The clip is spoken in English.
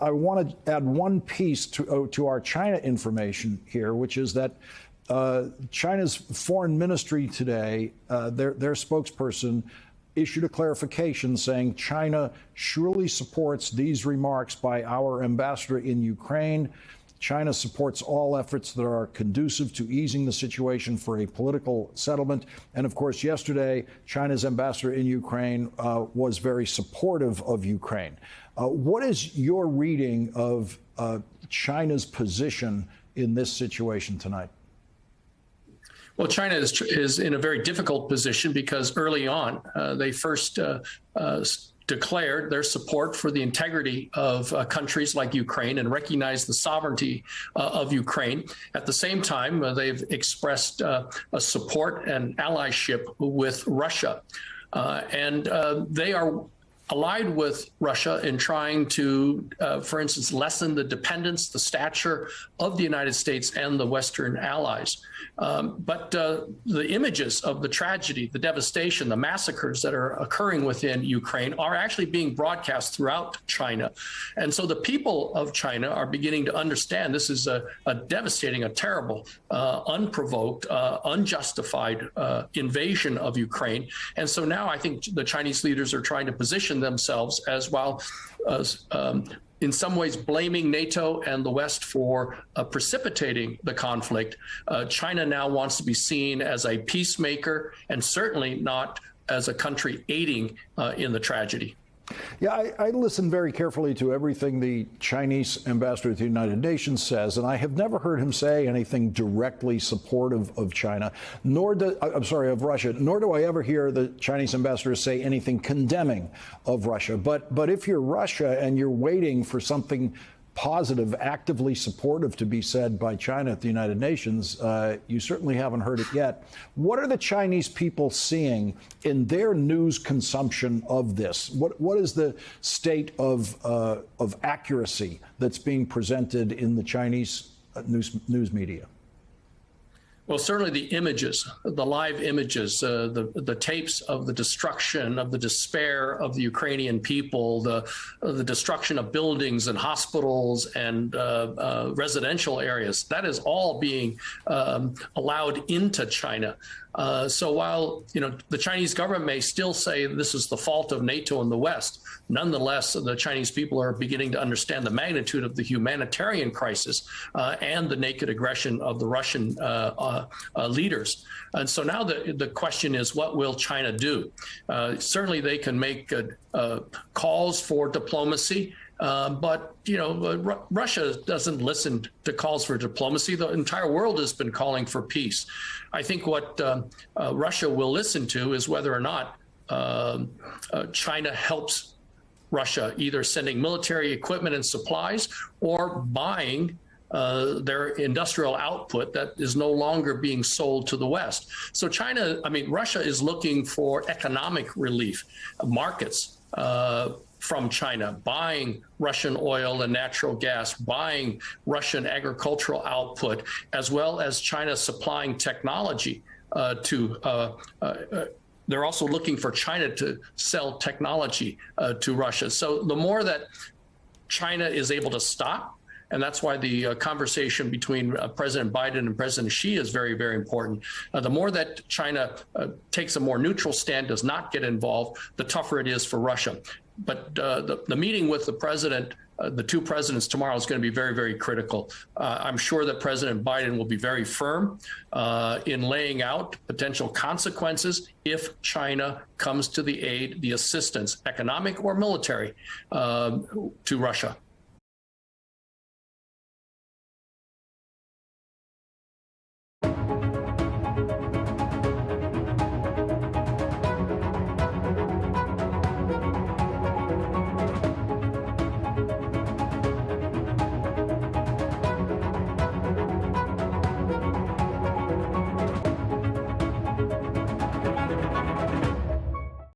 I want to add one piece to our China information here, which is that China's foreign ministry today, their spokesperson issued a clarification saying China surely supports these remarks by our ambassador in Ukraine. China supports all efforts that are conducive to easing the situation for a political settlement. And of course, yesterday, China's ambassador in Ukraine was very supportive of Ukraine. What is your reading of China's position in this situation tonight? Well, China is in a very difficult position because early on, they first declared their support for the integrity of countries like Ukraine and recognized the sovereignty of Ukraine. At the same time, they've expressed a support and allyship with Russia. And they are allied with Russia in trying to, for instance, lessen the dependence, the stature of the United States and the Western allies. But the images of the tragedy, the devastation, the massacres that are occurring within Ukraine are actually being broadcast throughout China. And so the people of China are beginning to understand this is a devastating, a terrible, unprovoked, unjustified invasion of Ukraine. And so now I think the Chinese leaders are trying to position themselves as well as in some ways blaming NATO and the West for precipitating the conflict. China now wants to be seen as a peacemaker and certainly not as a country aiding in the tragedy. Yeah, I listen very carefully to everything the Chinese ambassador to the United Nations says, and I have never heard him say anything directly supportive of China, of Russia, nor do I ever hear the Chinese ambassador say anything condemning of Russia. But if you're Russia and you're waiting for something positive, actively supportive to be said by China at the United Nations, you certainly haven't heard it yet. What are the Chinese people seeing in their news consumption of this? What is the state of accuracy that's being presented in the Chinese news media? Well, certainly the images, the live images, the tapes of the destruction, of the despair of the Ukrainian people, the destruction of buildings and hospitals and residential areas, that is all being allowed into China. So while, the Chinese government may still say this is the fault of NATO and the West, nonetheless, the Chinese people are beginning to understand the magnitude of the humanitarian crisis and the naked aggression of the Russian leaders. And so now the question is, what will China do? Certainly they can make calls for diplomacy. But, Russia doesn't listen to calls for diplomacy. The entire world has been calling for peace. I think what Russia will listen to is whether or not China helps Russia, either sending military equipment and supplies or buying their industrial output that is no longer being sold to the West. So Russia is looking for economic relief, markets from China, buying Russian oil and natural gas, buying Russian agricultural output, as well as China supplying technology they're also looking for China to sell technology to Russia. So the more that China is able to stop, and that's why the conversation between President Biden and President Xi is very, very important. The more that China takes a more neutral stand, does not get involved, the tougher it is for Russia. But the meeting with the president, the two presidents tomorrow is going to be very, very critical. I'm sure that President Biden will be very firm in laying out potential consequences if China comes to the aid, the assistance, economic or military, to Russia.